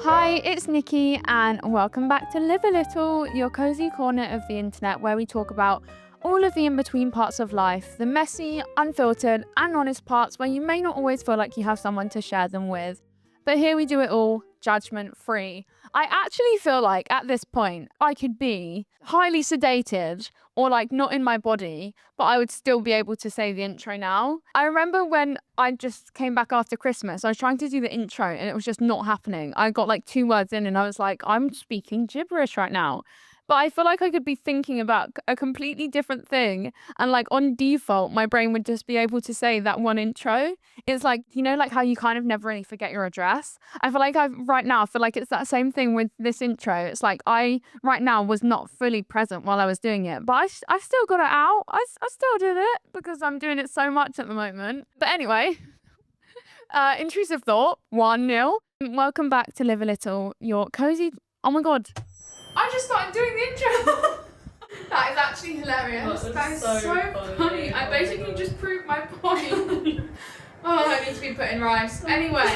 Hi, it's Nikki, and welcome back to Live a Little, your cozy corner of the internet where we talk about all of the in-between parts of life, the messy, unfiltered, and honest parts where you may not always feel like you have someone to share them with. But here we do it all judgment-free. I actually feel like at this point I could be highly sedated or like not in my body, but I would still be able to say the intro now. I remember when I just came back after Christmas, I was trying to do the intro and it was just not happening. I got like 2 words in and I was like, I'm speaking gibberish right now. But I feel like I could be thinking about a completely different thing. And like on default, my brain would just be able to say that one intro. It's like, like how you kind of never really forget your address. I feel like right now, I feel like it's that same thing with this intro. It's like I right now was not fully present while I was doing it, but I still got it out. I still did it because I'm doing it so much at the moment. But anyway, intrusive thought, 1-0. Welcome back to Live a Little, your cozy. Oh my God. I just started doing the intro. That is actually hilarious. That is so funny. I basically just proved my point. I need to be put in rice. Anyway.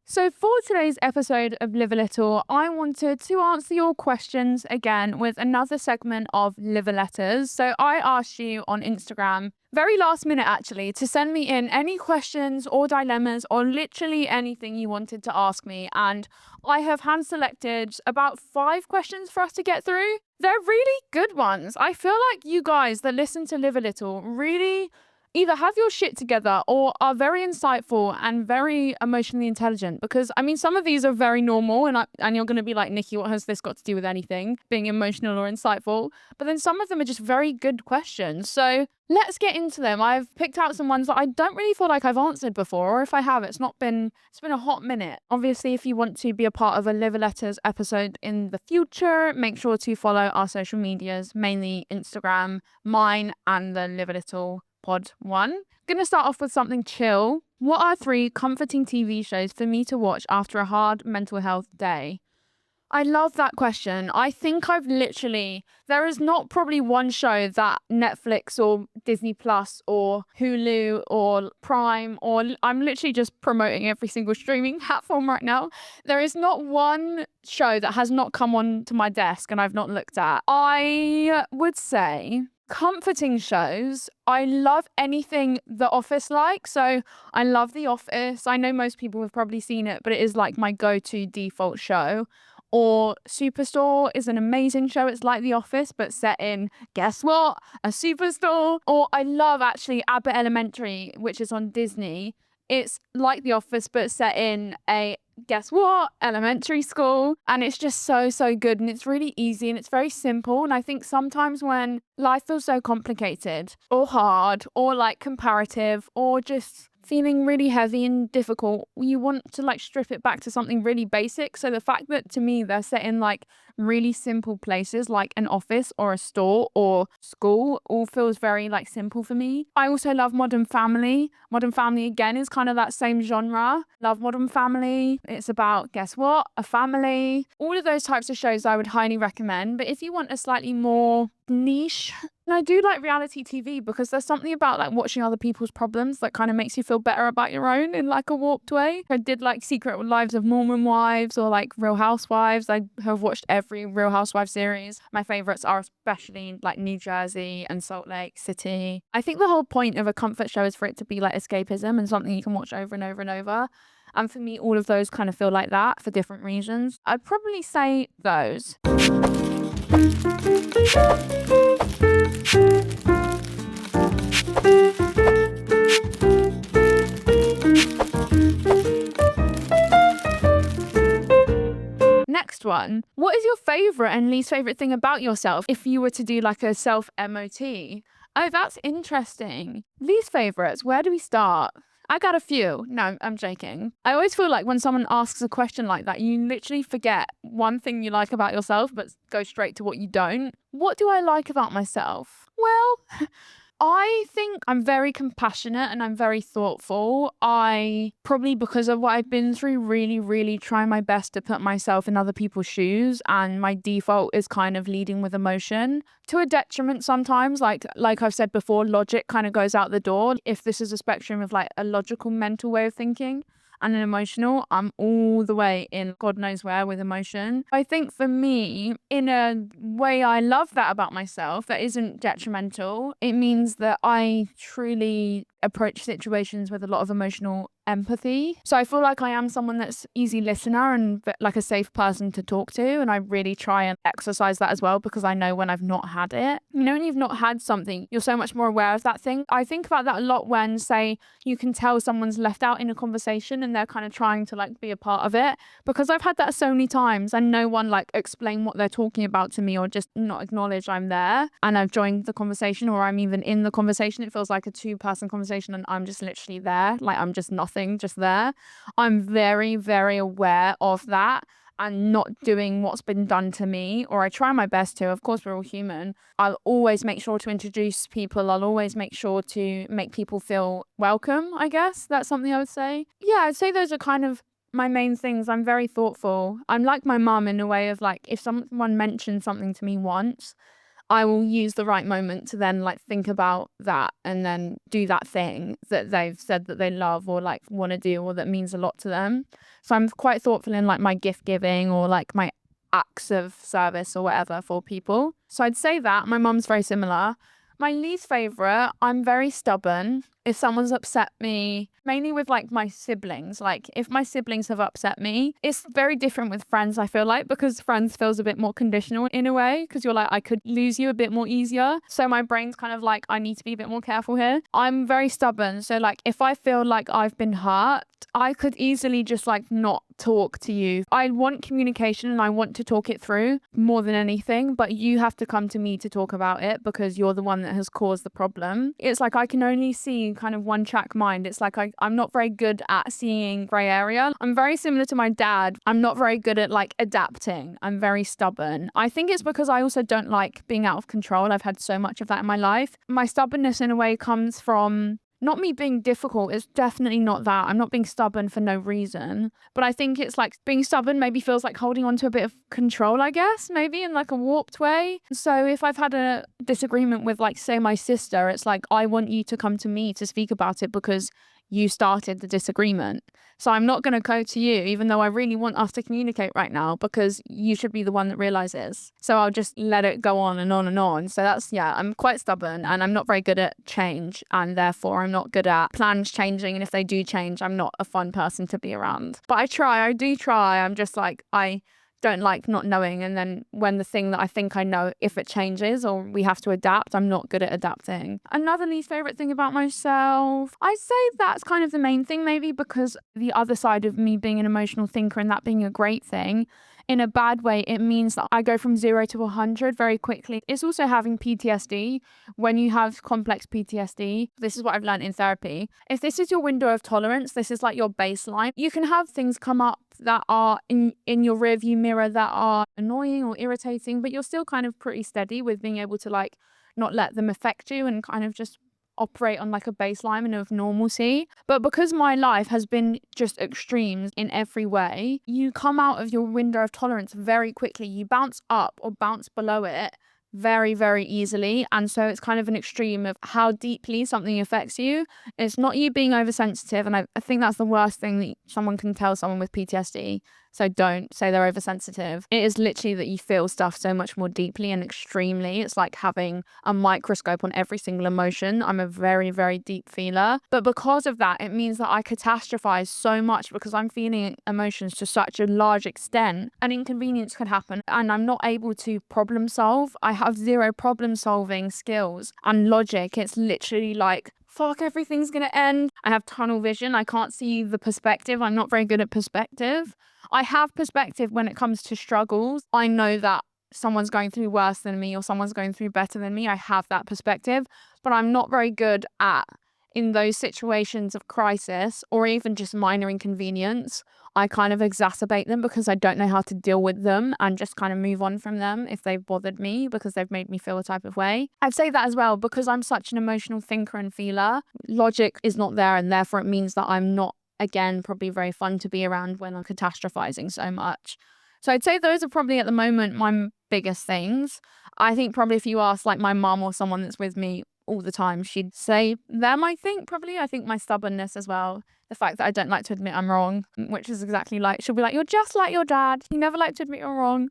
So for today's episode of Live a Little, I wanted to answer your questions again with another segment of Live a Letters. So I asked you on Instagram, very last minute actually, to send me in any questions or dilemmas or literally anything you wanted to ask me. And I have hand selected about 5 questions for us to get through. They're really good ones. I feel like you guys that listen to Live a Little really either have your shit together or are very insightful and very emotionally intelligent, because I mean some of these are very normal and you're going to be like, Nikki, what has this got to do with anything, being emotional or insightful? But then some of them are just very good questions. So let's get into them. I've picked out some ones that I don't really feel like I've answered before, or if I have, it's been a hot minute. Obviously, if you want to be a part of a Live a Letters episode in the future, make sure to follow our social medias, mainly Instagram, mine and the Live a Little Pod 1. Gonna start off with something chill. What are 3 comforting TV shows for me to watch after a hard mental health day? I love that question. I think there is not probably one show that Netflix or Disney Plus or Hulu or Prime, or I'm literally just promoting every single streaming platform right now. There is not one show that has not come onto my desk and I've not looked at. I would say comforting shows, I love anything The Office like. So I love The Office. I know most people have probably seen it, but it is like my go-to default show. Or Superstore is an amazing show. It's like The Office, but set in, guess what? A superstore. Or I love actually Abbott Elementary, which is on Disney. It's like The Office, but set in a, guess what? Elementary school. And it's just so, so good. And it's really easy and it's very simple. And I think sometimes when life feels so complicated or hard or like comparative or just feeling really heavy and difficult, you want to like strip it back to something really basic. So the fact that to me they're set in like really simple places like an office or a store or school all feels very like simple for me. I also love Modern Family. Modern Family again is kind of that same genre. Love Modern Family. It's about, guess what? A family. All of those types of shows I would highly recommend. But if you want a slightly more niche, and I do like reality TV because there's something about like watching other people's problems that kind of makes you feel better about your own in like a warped way. I did like Secret Lives of Mormon Wives or like Real Housewives. I have watched every Real Housewives series. My favorites are especially like New Jersey and Salt Lake City. I think the whole point of a comfort show is for it to be like escapism and something you can watch over and over and over. And for me, all of those kind of feel like that for different reasons. I'd probably say those. Next one. What is your favourite and least favourite thing about yourself if you were to do like a self-MOT? Oh, that's interesting. Least favourites, where do we start? I got a few. No, I'm joking. I always feel like when someone asks a question like that, you literally forget one thing you like about yourself, but go straight to what you don't. What do I like about myself? Well, I think I'm very compassionate and I'm very thoughtful. I probably, because of what I've been through, really, really try my best to put myself in other people's shoes. And my default is kind of leading with emotion to a detriment sometimes. Like I've said before, logic kind of goes out the door. If this is a spectrum of like a logical mental way of thinking and an emotional, I'm all the way in God knows where with emotion. I think for me, in a way, I love that about myself that isn't detrimental. It means that I truly approach situations with a lot of emotional empathy. So I feel like I am someone that's easy listener and like a safe person to talk to. And I really try and exercise that as well, because I know when I've not had it. You know, when you've not had something, you're so much more aware of that thing. I think about that a lot when, say, you can tell someone's left out in a conversation and they're kind of trying to like be a part of it, because I've had that so many times and no one like explain what they're talking about to me or just not acknowledge I'm there and I've joined the conversation, or I'm even in the conversation. It feels like a two-person conversation and I'm just literally there, like I'm just nothing, just there. I'm very, very aware of that and not doing what's been done to me, or I try my best to. Of course, we're all human. I'll always make sure to introduce people. I'll always make sure to make people feel welcome, I guess. That's something I would say. Yeah, I'd say those are kind of my main things. I'm very thoughtful. I'm like my mum in a way of like, if someone mentions something to me once, I will use the right moment to then like think about that and then do that thing that they've said that they love or like want to do or that means a lot to them. So I'm quite thoughtful in like my gift giving or like my acts of service or whatever for people. So I'd say that my mum's very similar. My least favorite, I'm very stubborn. If someone's upset me, mainly with like my siblings, like if my siblings have upset me, it's very different with friends, I feel like, because friends feels a bit more conditional in a way, because you're like, I could lose you a bit more easier. So my brain's kind of like, I need to be a bit more careful here. I'm very stubborn. So like if I feel like I've been hurt, I could easily just like not talk to you. I want communication and I want to talk it through more than anything, but you have to come to me to talk about it because you're the one that has caused the problem. It's like I can only see kind of one track mind. It's like I'm not very good at seeing grey area. I'm very similar to my dad. I'm not very good at like adapting. I'm very stubborn. I think it's because I also don't like being out of control. I've had so much of that in my life. My stubbornness in a way comes from not me being difficult. It's definitely not that. I'm not being stubborn for no reason. But I think it's like being stubborn maybe feels like holding on to a bit of control, I guess, maybe in like a warped way. So if I've had a disagreement with like, say, my sister, it's like, I want you to come to me to speak about it because you started the disagreement. So I'm not going to go to you, even though I really want us to communicate right now, because you should be the one that realizes. So I'll just let it go on and on and on. So that's, yeah, I'm quite stubborn and I'm not very good at change. And therefore I'm not good at plans changing. And if they do change, I'm not a fun person to be around. But I do try. I'm just like, I don't like not knowing. And then when the thing that I think I know, if it changes or we have to adapt, I'm not good at adapting. Another least favorite thing about myself, I'd say that's kind of the main thing, maybe because the other side of me being an emotional thinker and that being a great thing, in a bad way, it means that I go from 0 to 100 very quickly. It's also having PTSD. When you have complex PTSD, this is what I've learned in therapy. If this is your window of tolerance, this is like your baseline. You can have things come up that are in your rearview mirror that are annoying or irritating, but you're still kind of pretty steady with being able to like not let them affect you and kind of just operate on like a baseline of normalcy. But because my life has been just extremes in every way, you come out of your window of tolerance very quickly. You bounce up or bounce below it very, very easily. And so it's kind of an extreme of how deeply something affects you. It's not you being oversensitive. And I think that's the worst thing that someone can tell someone with PTSD. So don't say they're oversensitive. It is literally that you feel stuff so much more deeply and extremely. It's like having a microscope on every single emotion. I'm a very, very deep feeler. But because of that, it means that I catastrophize so much because I'm feeling emotions to such a large extent. An inconvenience could happen and I'm not able to problem solve. I have zero problem solving skills and logic. It's literally like, fuck, everything's gonna end. I have tunnel vision. I can't see the perspective. I'm not very good at perspective. I have perspective when it comes to struggles. I know that someone's going through worse than me or someone's going through better than me. I have that perspective, but I'm not very good at in those situations of crisis or even just minor inconvenience, I kind of exacerbate them because I don't know how to deal with them and just kind of move on from them if they've bothered me because they've made me feel a type of way. I'd say that as well because I'm such an emotional thinker and feeler. Logic is not there, and therefore it means that I'm not, again, probably very fun to be around when I'm catastrophizing so much. So I'd say those are probably at the moment my biggest things. I think probably if you ask like my mum or someone that's with me all the time, she'd say them, I think, probably. I think my stubbornness as well. The fact that I don't like to admit I'm wrong, which is exactly like, she'll be like, you're just like your dad. You never like to admit you're wrong.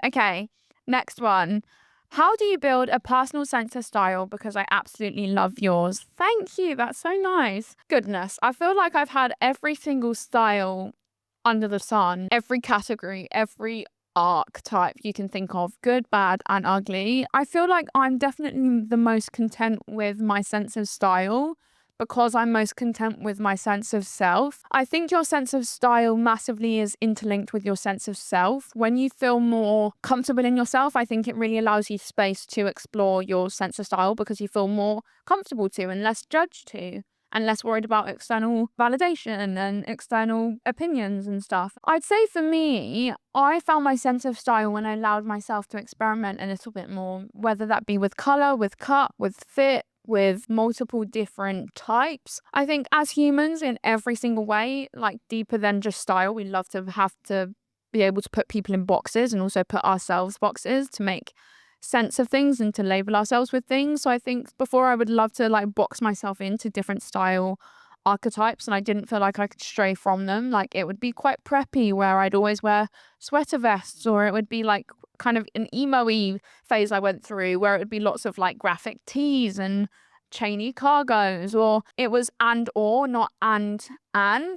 Okay, next one. How do you build a personal sense of style? Because I absolutely love yours. Thank you. That's so nice. Goodness, I feel like I've had every single style under the sun, every category, every archetype you can think of, good, bad, and ugly. I feel like I'm definitely the most content with my sense of style because I'm most content with my sense of self. I think your sense of style massively is interlinked with your sense of self. When you feel more comfortable in yourself, I think it really allows you space to explore your sense of style because you feel more comfortable to and less judged to, and less worried about external validation and external opinions and stuff. I'd say for me, I found my sense of style when I allowed myself to experiment a little bit more, whether that be with colour, with cut, with fit, with multiple different types. I think as humans in every single way, like deeper than just style, we love to have to be able to put people in boxes and also put ourselves boxes to make sense of things and to label ourselves with things. So I think before I would love to like box myself into different style archetypes and I didn't feel like I could stray from them. Like it would be quite preppy where I'd always wear sweater vests, or it would be like kind of an emo-y phase I went through where it would be lots of like graphic tees and chainy cargos, or it was and or, not and,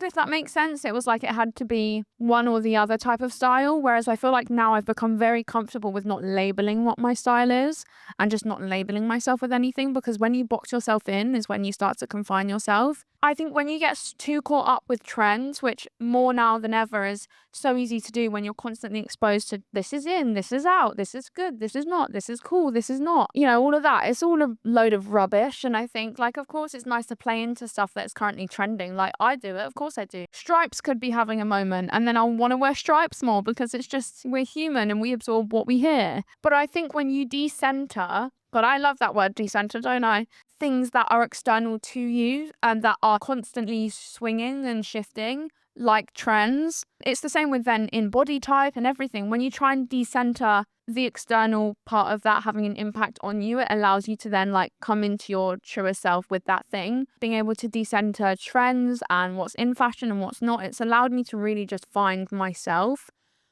if that makes sense. It was like it had to be one or the other type of style, whereas I feel like now I've become very comfortable with not labeling what my style is and just not labeling myself with anything, because when you box yourself in is when you start to confine yourself. I think when you get too caught up with trends, which more now than ever is so easy to do when you're constantly exposed to this is in, this is out, this is good, this is not, this is cool, this is not, all of that. It's all a load of rubbish. And I think, like, of course, it's nice to play into stuff that's currently trending. Like, I do it. Of course I do. Stripes could be having a moment, and then I'll want to wear stripes more because it's just, we're human and we absorb what we hear. But I think when you decenter, God, I love that word decenter, don't I? Things that are external to you and that are constantly swinging and shifting, like trends. It's the same with then in body type and everything. When you try and decenter the external part of that having an impact on you, it allows you to then like come into your truer self with that thing. Being able to decenter trends and what's in fashion and what's not, it's allowed me to really just find myself.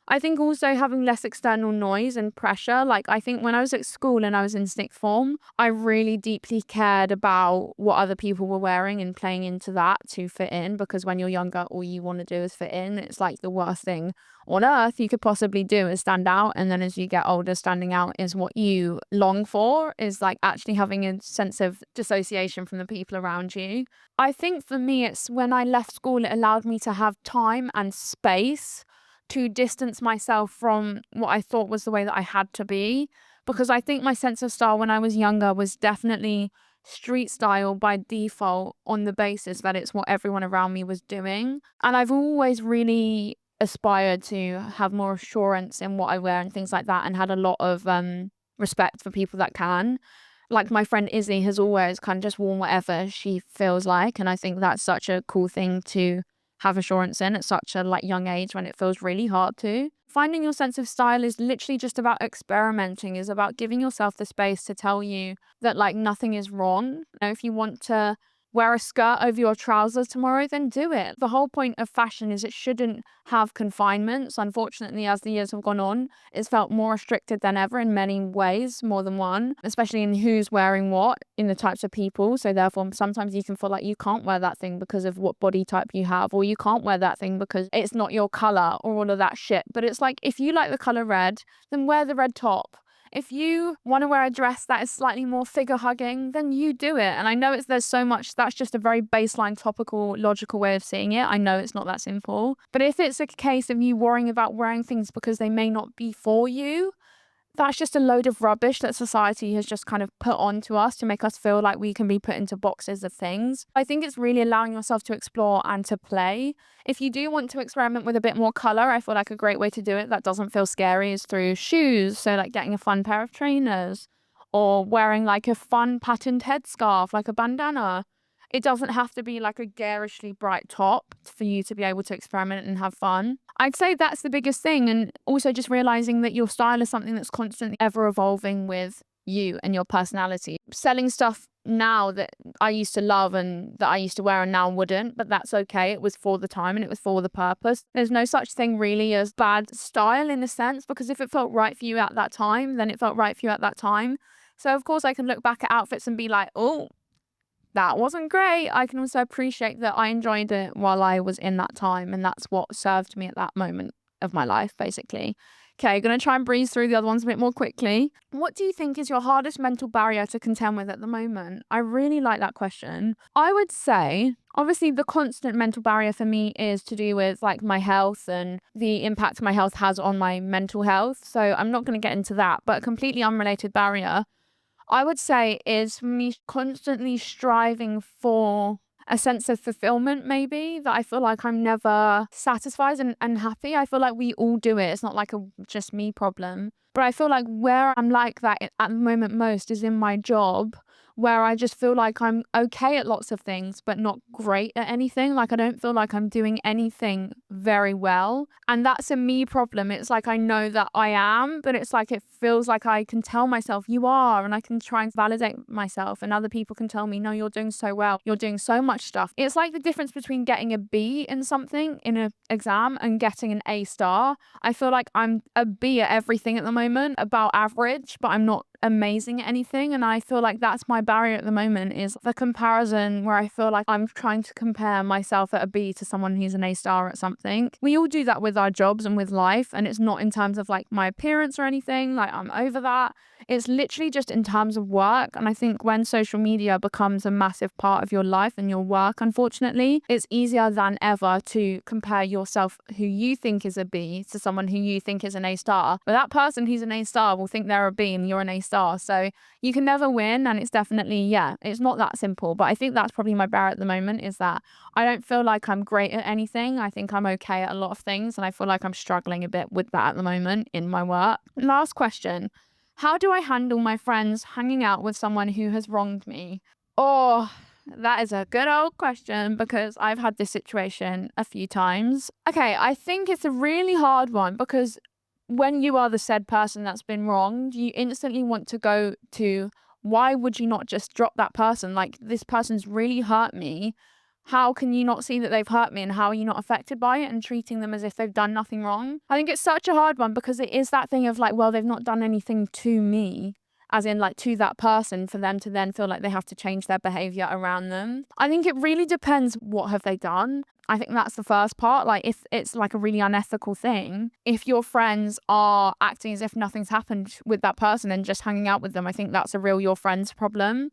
I think also having less external noise and pressure. Like, I think when I was at school and I was in sixth form, I really deeply cared about what other people were wearing and playing into that to fit in, because when you're younger, all you want to do is fit in. It's like the worst thing on earth you could possibly do is stand out. And then as you get older, standing out is what you long for, is like actually having a sense of dissociation from the people around you. I think for me, it's when I left school, it allowed me to have time and space to distance myself from what I thought was the way that I had to be. Because I think my sense of style when I was younger was definitely street style by default, on the basis that it's what everyone around me was doing. And I've always really aspired to have more assurance in what I wear and things like that, and had a lot of respect for people that can. Like my friend Izzy has always kind of just worn whatever she feels like, and I think that's such a cool thing to have assurance in at such a like young age when it feels really hard to. Finding your sense of style is literally just about experimenting, is about giving yourself the space to tell you that like nothing is wrong. If you want to wear a skirt over your trousers tomorrow, then do it. The whole point of fashion is it shouldn't have confinements. Unfortunately, as the years have gone on, it's felt more restricted than ever in many ways, more than one, especially in who's wearing what, in the types of people. So therefore, sometimes you can feel like you can't wear that thing because of what body type you have, or you can't wear that thing because it's not your color, or all of that shit. But it's like, if you like the color red, then wear the red top. If you want to wear a dress that is slightly more figure hugging, then you do it. And I know there's so much, that's just a very baseline, topical, logical way of seeing it. I know it's not that simple. But if it's a case of you worrying about wearing things because they may not be for you, that's just a load of rubbish that society has just kind of put onto us to make us feel like we can be put into boxes of things. I think it's really allowing yourself to explore and to play. If you do want to experiment with a bit more color, I feel like a great way to do it that doesn't feel scary is through shoes. So like getting a fun pair of trainers or wearing like a fun patterned headscarf, like a bandana. It doesn't have to be like a garishly bright top for you to be able to experiment and have fun. I'd say that's the biggest thing. And also just realizing that your style is something that's constantly ever evolving with you and your personality. Selling stuff now that I used to love and that I used to wear and now wouldn't, but that's okay. It was for the time and it was for the purpose. There's no such thing really as bad style in a sense, because if it felt right for you at that time, then it felt right for you at that time. So of course I can look back at outfits and be like, oh, that wasn't great. I can also appreciate that I enjoyed it while I was in that time, and that's what served me at that moment of my life, basically. Okay, going to try and breeze through the other ones a bit more quickly. What do you think is your hardest mental barrier to contend with at the moment? I really like that question. I would say, obviously, the constant mental barrier for me is to do with like my health and the impact my health has on my mental health. So I'm not going to get into that, but a completely unrelated barrier I would say is me constantly striving for a sense of fulfillment, maybe, that I feel like I'm never satisfied and happy. I feel like we all do it. It's not like a just me problem. But I feel like where I'm like that at the moment most is in my job, where I just feel like I'm okay at lots of things, but not great at anything. Like I don't feel like I'm doing anything very well. And that's a me problem. It's like I know that I am, but it's like it feels like I can tell myself you are, and I can try and validate myself, and other people can tell me, no, you're doing so well. You're doing so much stuff. It's like the difference between getting a B in something in an exam and getting an A star. I feel like I'm a B at everything at the moment, about average, but I'm not amazing at anything. And I feel like that's my barrier at the moment, is the comparison, where I feel like I'm trying to compare myself at a B to someone who's an A star at something. We all do that with our jobs and with life, and it's not in terms of like my appearance or anything. Like I'm over that. It's literally just in terms of work. And I think when social media becomes a massive part of your life and your work, unfortunately, it's easier than ever to compare yourself, who you think is a B, to someone who you think is an A star. But that person who's an A star will think they're a B and you're an A star. So you can never win. And it's definitely, it's not that simple. But I think that's probably my barrier at the moment, is that I don't feel like I'm great at anything. I think I'm okay at a lot of things. And I feel like I'm struggling a bit with that at the moment in my work. Last question. How do I handle my friends hanging out with someone who has wronged me? Oh, that is a good old question, because I've had this situation a few times. Okay, I think it's a really hard one, because when you are the said person that's been wronged, you instantly want to go to, why would you not just drop that person? Like, this person's really hurt me. How can you not see that they've hurt me, and how are you not affected by it and treating them as if they've done nothing wrong? I think it's such a hard one, because it is that thing of like, well, they've not done anything to me, as in like to that person, for them to then feel like they have to change their behavior around them. I think it really depends, what have they done? I think that's the first part. Like if it's like a really unethical thing, if your friends are acting as if nothing's happened with that person and just hanging out with them, I think that's a real your friend's problem.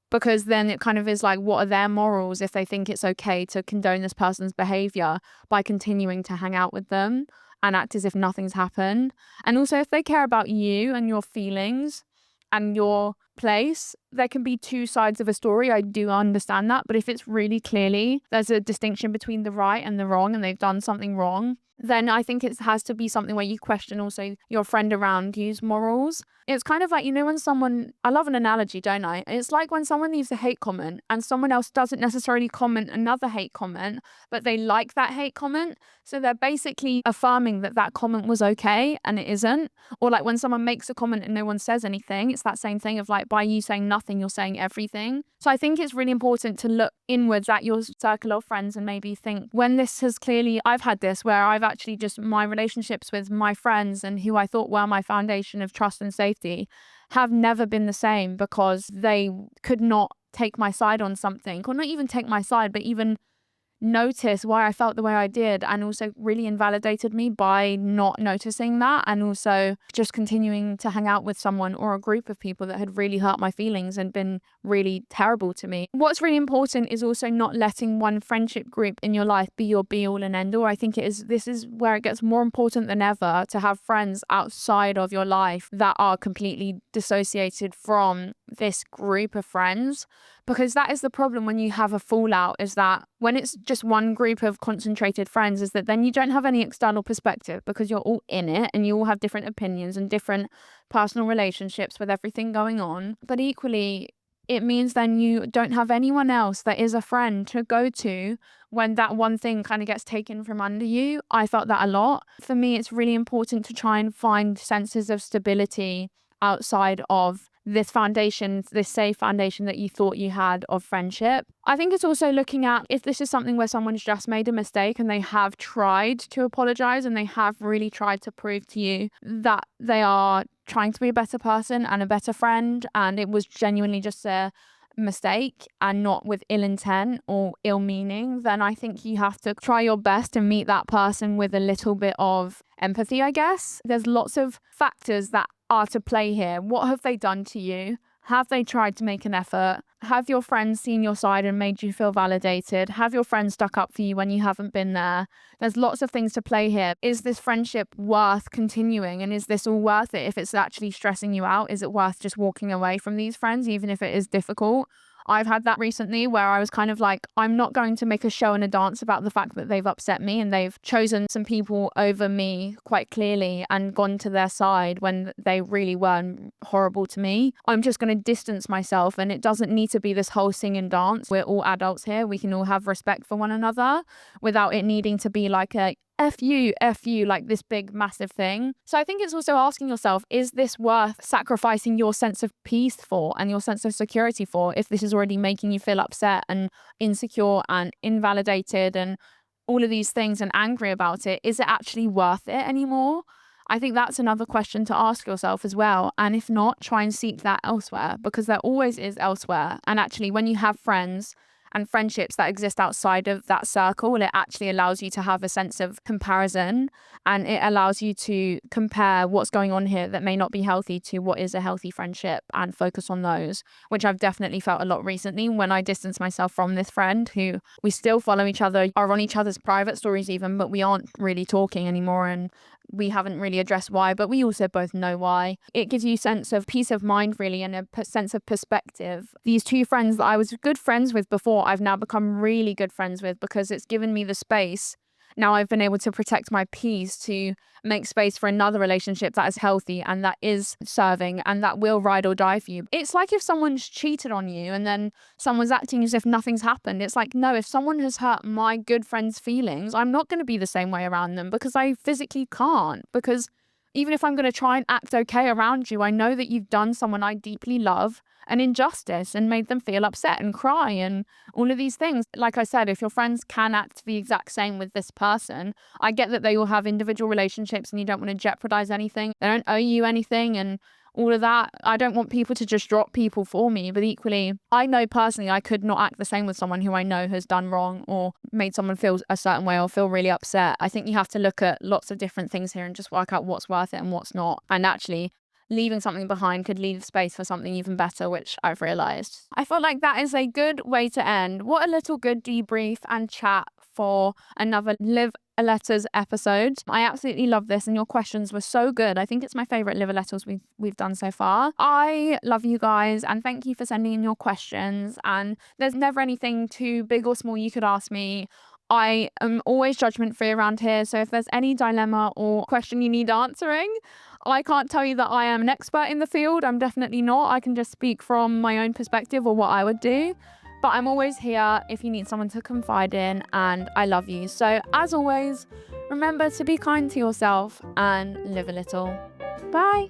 Because then it kind of is like, what are their morals if they think it's okay to condone this person's behavior by continuing to hang out with them and act as if nothing's happened? And also, if they care about you and your feelings and your place, there can be two sides of a story. I do understand that. But if it's really clearly there's a distinction between the right and the wrong, and they've done something wrong, then I think it has to be something where you question also your friend around you's morals. It's kind of like, when someone, I love an analogy, don't I? It's like when someone leaves a hate comment and someone else doesn't necessarily comment another hate comment, but they like that hate comment. So they're basically affirming that that comment was okay and it isn't. Or like when someone makes a comment and no one says anything, it's that same thing of like, by you saying nothing, you're saying everything. So I think it's really important to look inwards at your circle of friends and maybe think, when this has clearly, I've had this where I've actually just, my relationships with my friends and who I thought were my foundation of trust and safety have never been the same, because they could not take my side on something, or not even take my side, but even notice why I felt the way I did, and also really invalidated me by not noticing that, and also just continuing to hang out with someone or a group of people that had really hurt my feelings and been really terrible to me. What's really important is also not letting one friendship group in your life be your be all and end all. I think this is where it gets more important than ever to have friends outside of your life that are completely dissociated from this group of friends, because that is the problem when you have a fallout, is that when it's just one group of concentrated friends, is that then you don't have any external perspective because you're all in it and you all have different opinions and different personal relationships with everything going on. But equally, it means then you don't have anyone else that is a friend to go to when that one thing kind of gets taken from under you. I felt that a lot. For me, it's really important to try and find senses of stability outside of this foundation, this safe foundation that you thought you had of friendship. I think it's also looking at if this is something where someone's just made a mistake and they have tried to apologize and they have really tried to prove to you that they are trying to be a better person and a better friend, and it was genuinely just a mistake and not with ill intent or ill meaning, then I think you have to try your best to meet that person with a little bit of empathy, I guess. There's lots of factors that are to play here. What have they done to you? Have they tried to make an effort? Have your friends seen your side and made you feel validated? Have your friends stuck up for you when you haven't been there? There's lots of things to play here. Is this friendship worth continuing? And is this all worth it? If it's actually stressing you out, is it worth just walking away from these friends, even if it is difficult? I've had that recently where I was kind of like, I'm not going to make a show and a dance about the fact that they've upset me and they've chosen some people over me quite clearly and gone to their side when they really were horrible to me. I'm just going to distance myself, and it doesn't need to be this whole sing and dance. We're all adults here. We can all have respect for one another without it needing to be like a F you, like this big, massive thing. So I think it's also asking yourself, is this worth sacrificing your sense of peace for and your sense of security for if this is already making you feel upset and insecure and invalidated and all of these things and angry about it? Is it actually worth it anymore? I think that's another question to ask yourself as well. And if not, try and seek that elsewhere, because there always is elsewhere. And actually, when you have friends and friendships that exist outside of that circle, it actually allows you to have a sense of comparison, and it allows you to compare what's going on here that may not be healthy to what is a healthy friendship and focus on those, which I've definitely felt a lot recently when I distance myself from this friend who we still follow each other, are on each other's private stories even, but we aren't really talking anymore, and we haven't really addressed why, but we also both know why. It gives you a sense of peace of mind, really, and a sense of perspective. These two friends that I was good friends with before, I've now become really good friends with because it's given me the space. Now I've been able to protect my peace to make space for another relationship that is healthy and that is serving and that will ride or die for you. It's like if someone's cheated on you and then someone's acting as if nothing's happened. It's like, no, if someone has hurt my good friend's feelings, I'm not going to be the same way around them because I physically can't. Because even if I'm going to try and act okay around you, I know that you've done someone I deeply love an injustice and made them feel upset and cry and all of these things. Like I said, if your friends can act the exact same with this person, I get that they all have individual relationships and you don't want to jeopardize anything. They don't owe you anything and all of that. I don't want people to just drop people for me, but equally, I know personally I could not act the same with someone who I know has done wrong or made someone feel a certain way or feel really upset. I think you have to look at lots of different things here and just work out what's worth it and what's not. And actually, leaving something behind could leave space for something even better, which I've realized. I feel like that is a good way to end. What a little good debrief and chat for another Live a Letters episode. I absolutely love this, and your questions were so good. I think it's my favorite Live a Letters we've done so far. I love you guys, and thank you for sending in your questions. And there's never anything too big or small you could ask me. I am always judgment free around here, so if there's any dilemma or question you need answering, I can't tell you that I am an expert in the field. I'm definitely not. I can just speak from my own perspective or what I would do. But I'm always here if you need someone to confide in, and I love you. So as always, remember to be kind to yourself and live a little. Bye.